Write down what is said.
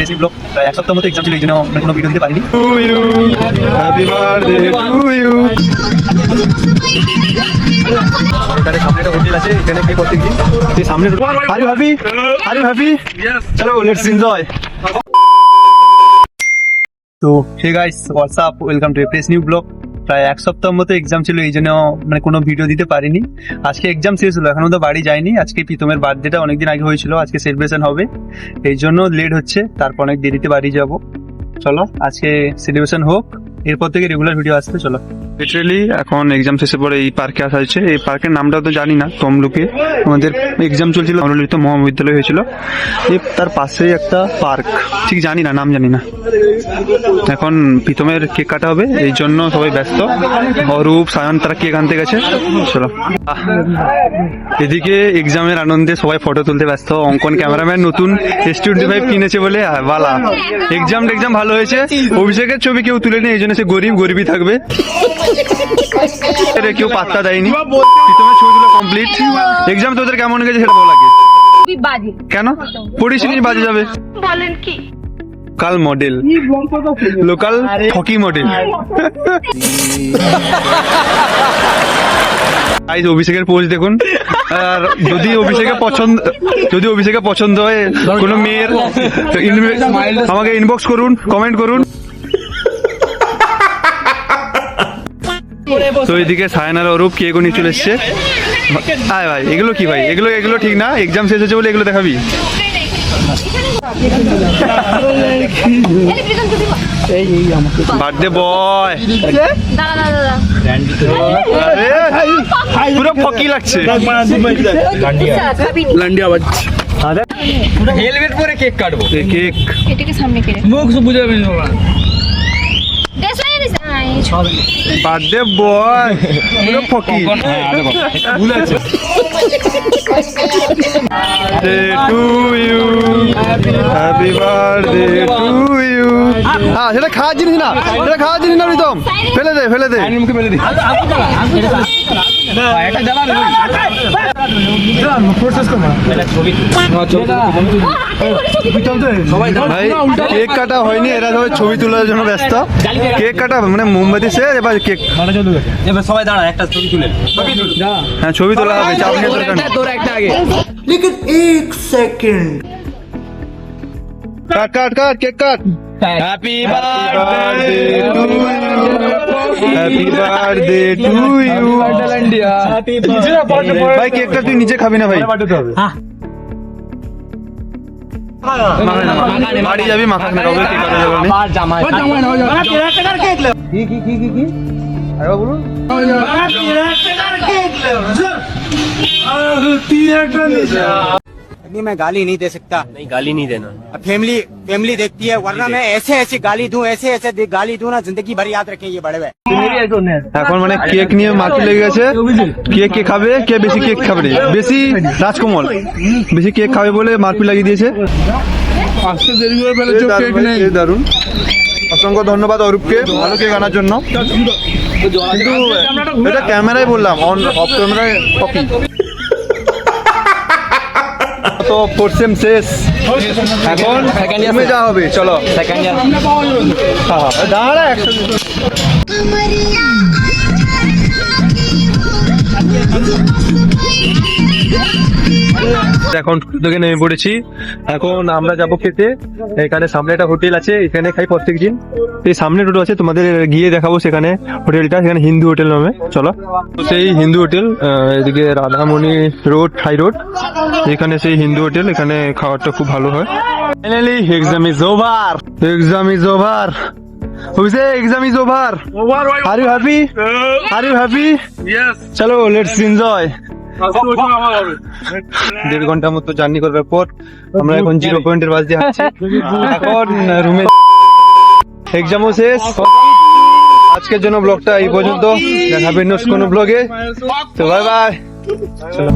বেশি ব্লগ প্রায় এক সপ্তাহ মতো এক্সাম ছিল, এই জন্য আমরা কোনো ভিডিও দিতে পারিনি। এখানে সামনে একটা হোটেল আছে, এখানে কি করতে গিয়ে এই সামনে আর ইউ হ্যাপি চলো লেটস এনজয়। তো hey guys what's up, welcome to a fresh new blog. প্রায় এক সপ্তাহ মতো এক্সাম ছিল, এই জন্য মানে কোনো ভিডিও দিতে পারিনি। আজকে এক্সাম শেষ হলো, এখনো তো বাড়ি যাইনি। আজকে প্রীতমের বার্থডেটা অনেকদিন আগে হয়েছিল, আজকে সেলিব্রেশন হবে, এই জন্য লেট হচ্ছে। তারপর অনেক দেরিতে বাড়ি যাব। চলো আজকে সেলিব্রেশন হোক, এরপর থেকে রেগুলার ভিডিও আসতে। চলো লিটারেলি এখন এক্সাম শেষে পরে এই পার্কে আসা হয়েছে। এই পার্কের নামটা তো জানি না, তমলুকে আমাদের এক্সাম চলছিল, আমরলিত মহাবিদ্যালয় হয়েছিল। তার পাশেই একটা পার্ক, ঠিক জানি না, নাম জানি না। এখন প্রীতমের কেক কাটা হবে, এই জন্য সবাই ব্যস্ত। অরূপ, সায়ন তারা কেক আনতে গেছে। চলো এদিকে এক্সামের আনন্দে সবাই ফটো তুলতে ব্যস্ত। অঙ্কন ক্যামেরাম্যান নতুন S25 কিনেছে বলে বালা। এক্সাম ভালো হয়েছে। অভিষেকের ছবি কেউ তুলেনি, এই জন্য সে গরিবই থাকবে। কেউ পাত্তা দেয়নি। প্রীতমের ছবিগুলো কমপ্লিট। এক্সাম তোদের কেমন গেছে সেটা বল আগে। কেন পড়িস নি? বাজে যাবে বলেন কি? Local model, local hockey model. অভিষেকের পোজ দেখুন। আর যদি অভিষেকের পছন্দ হয় কোনো মেয়ের, আমাকে ইনবক্স করুন, কমেন্ট করুন। তো এদিকে সায়নার অরূপ কেক নিয়ে চলে এসছে। আয় ভাই, এগুলো কি ভাই? এগুলো ঠিক না। এক্সাম শেষ হয়েছে বলে এগুলো দেখাবি? বার্থডে বয়, পুরো ফকি লাগছে। হেলমেট পরে কেক কাটবো। কেক এটাকে সামনে কেড়ে মুখ সব বুঝে যাবে না। বার্থডে বয় পুরো ফকি। ভুল আছে। To you, happy birthday to you. হ্যাঁ, সেটা খাওয়ার জিনিস না, সেটা খাওয়ার জিনিস না প্রীতম। ফেলে দে মুখে ফেলে দি। এটা জ্বালা রে ভাই। কেক কাটা হয়নি, এরা সবাই ছবি তোলার জন্য ব্যস্ত। কেক কাটা মানে মোমবাতি শেষ, এবার কেক। এবার সবাই দাঁড়া, একটা ছবি তুলে। হ্যাঁ, ছবি তোলা হবে, চাপ নিয়ে দরকার নেই। তোর একটা আগে। लेकिन एक second cut cake cut. Happy birthday to you, happy birthday to you. ভাই কেকটা তুই নিচে খাবি না ভাই? বাড়ি যাবি, মাখা না কাউকে কেক কাটা যাবে না। नहीं मैं गाली नहीं दे सकता। नहीं, गाली नहीं देना। अब फैमिली देखती है, वरना मैं ऐसे गाली दूं, ऐसे गाली दूं ना, जिंदगी भर याद रखें ये बड़े हुए। এখন মানে কেক নিয়ে মারপিট লেগে গেছে। কে খাবে, কে বেশি কেক খাবে, বেশি রাজকমল বেশি কেক খাবে বলে মারপিট লাগিয়ে দিয়েছে। দারুন, অসংখ্য ধন্যবাদ অরূপকে ভালো কেক আনার জন্য। কিন্তু এটা ক্যামেরায় বললাম, অফ ক্যামেরায় কপি। তো ফোর্থ সেম শেষ, এখন সেকেন্ডে যা হবে। চলো সেকেন্ড ইয়ার। দাঁড়া একসাথে। এখন থেকে নেমে পড়েছি। এখন আমরা যাবো খেতে। এখানে সামনে একটা হোটেল আছে, এখানে খাই প্রত্যেকদিন। এই সামনে টোটো আছে, তোমাদের গিয়ে দেখাবো সেখানে হোটেলটা। সেখানে হিন্দু হোটেল নামে। চলো সেই হিন্দু হোটেল, এদিকে রাধামণি রোড, হাই রোড, এখানে সেই হিন্দু হোটেল। এখানে খাবারটা খুব ভালো হয়। Finally exam is over. Exam is over. Are you happy? Yes. চলো লেটস এনজয়। 1.5 ঘন্টার মতো জার্নি করবার পর আমরা এখন 0 পয়েন্টের বাস দিয়ে হাঁটছি। এখন রুমে। এক্সামও শেষ। আজকের জন্য ব্লগটা এই পর্যন্ত। দেখা হবে নেক্সট কোনো ব্লগে। তো বাই বাই। চলো।